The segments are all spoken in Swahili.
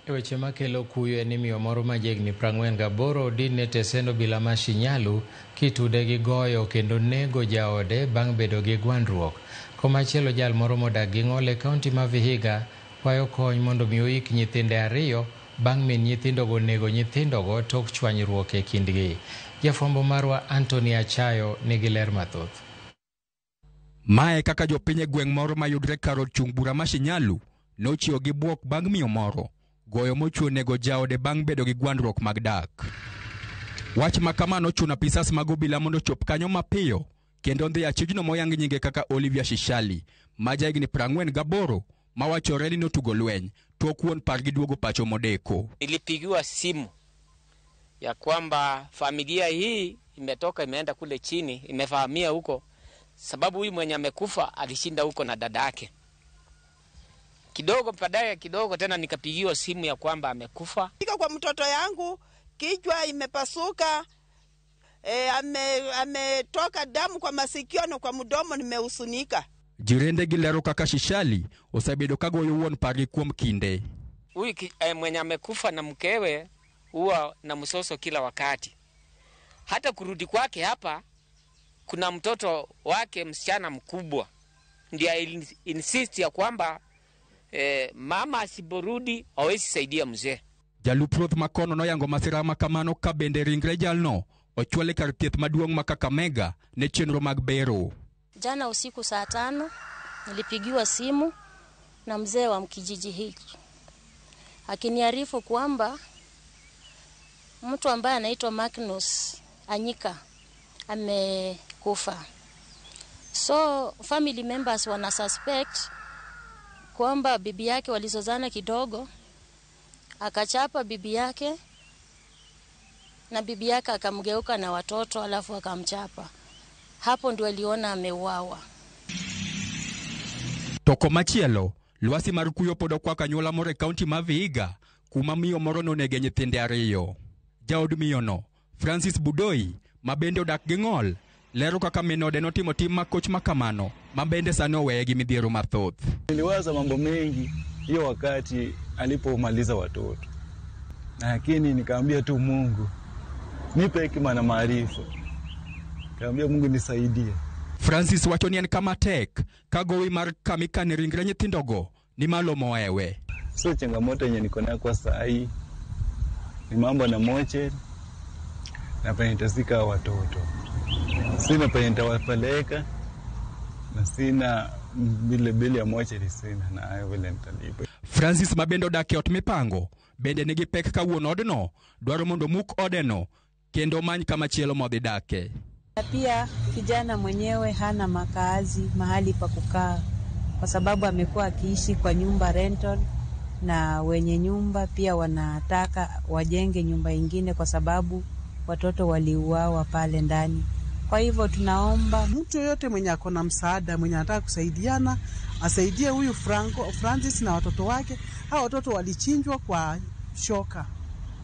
Weche makelo kuyo en ni miyo moro majegni 48 dinne tesendo bila Mashinyalu kitude gi goyo kendo nego jaode bang' bedo gi gwandruok. Komachielo jal moro modak gi Ng'ole kaunti ma Vihiga kwayo kony mondo mi oik nyithinde 2 bang' min nyithindogo nego nyithindogo tok chwanyruok e kindgi. Jafwambo marwa Anthony Achayo nigi ler mathoth. Mae kaka jopiny e gweng' moro mayudre kar od chung bura Mashinyalu nochiwo gi buok bang' miyo moro goyo mochuo nego jaode bang' bedo gi gwandruok mag dak. Wach makamano chuno apisas mag obila mondo chop kanyo mapiyo kendo ndhi achijno moyang nyinge kaka Olivia Shishali ma jahigni 48 mawachore ni notugo lweny tok wuon pargi duogo pacho modeko. Nilipigiwa simu ya kwamba familia hii imetoka imeenda kule chini, imefahamia huko sababu huyu mwenye amekufa alishinda huko na dadake. Kidogo baadaye kidogo tena nikapigiwa simu ya kwamba amekufa. Kwa mtoto yangu kichwa imepasuka, ametoka damu kwa masikio na kwa mdomo nimeusunika. Jirende gilero kaka Shishali osabedo kagoyo wuon pargi kuom kinde. Huyu mwenye amekufa na mkewe huwa na msoso kila wakati. Hata kurudi kwake hapa kuna mtoto wake msichana mkubwa ndiye insist ya kwamba mama asiborudi hawezi saidia mzee. Jaluproth Makono noyango masira makamano ka bende ringre jalno ochwale kar thieth maduong' ma Kakamega ne chenro mag bero. Jana usiku saa 5 nilipigiwa simu na mzee wa mkijiji hiki akiniarifu kwamba mtu ambaye anaitwa Magnus Anyika amekufa. So family members wana suspect kwamba bibi yake walizozana kidogo, akachapa bibi yake na bibi yake akamgeuka na watoto alafu akamchapa. Hapo ndio aliona ameuawa. Toko machielo, lwasi mar kuyo podo kwa kanyola more kaunti ma Vihiga kuma miyo moro nonege nyithinde 2. Jaod miyono, Francis Budoi, mabende odak gi Ng'ol, lero kaka minode notimo tim makoch makamano, mabende sano weye gi midhiero mathoth. Niliwaza mambo mengi hiyo wakati alipomaliza watoto. Lakini nikaambia tu Mungu, nipe hekima na maarifa. Nikaambia Mungu nisaidie. Francis wacho ni en kama tek kagowi mar kamika ni ringre nyithindogo ni malo moewe. So changamoto yenye niko nayo kwa saa hii ni mambo na moche na penye nitasika watoto. Sina penye nitawapeleka na sina bili ya moche sina na hayo vile nitalipa. Francis mabende odak e ot mipango bende nigi pek ka wuon odno dwaro mondo muk odeno kendo many kama chielo modhi dake. Pia kijana mwenyewe hana makazi mahali pa kukaa kwa sababu amekuwa akiishi kwa nyumba rental, na wenye nyumba pia wanataka wajenge nyumba ingine kwa sababu watoto waliuawa pale ndani. Kwa hivyo tunaomba mtu yote mwenye ako na msaada, mwenye anataka kusaidiana, asaidie huyu Francis na watoto wake. Hao watoto walichinjwa kwa shoka.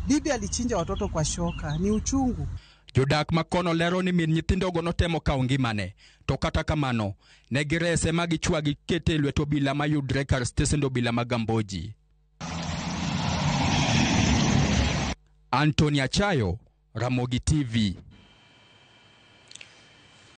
Bibi alichinja watoto kwa shoka, ni uchungu. Jodak Makono lero ni min nyithindogo notemo kawo ngimane, to kata kamano ne girese ma gichwagi kete lwet obila mayudre kar stesend obila ma Gamboji. Anthony Achayo, Ramogi TV.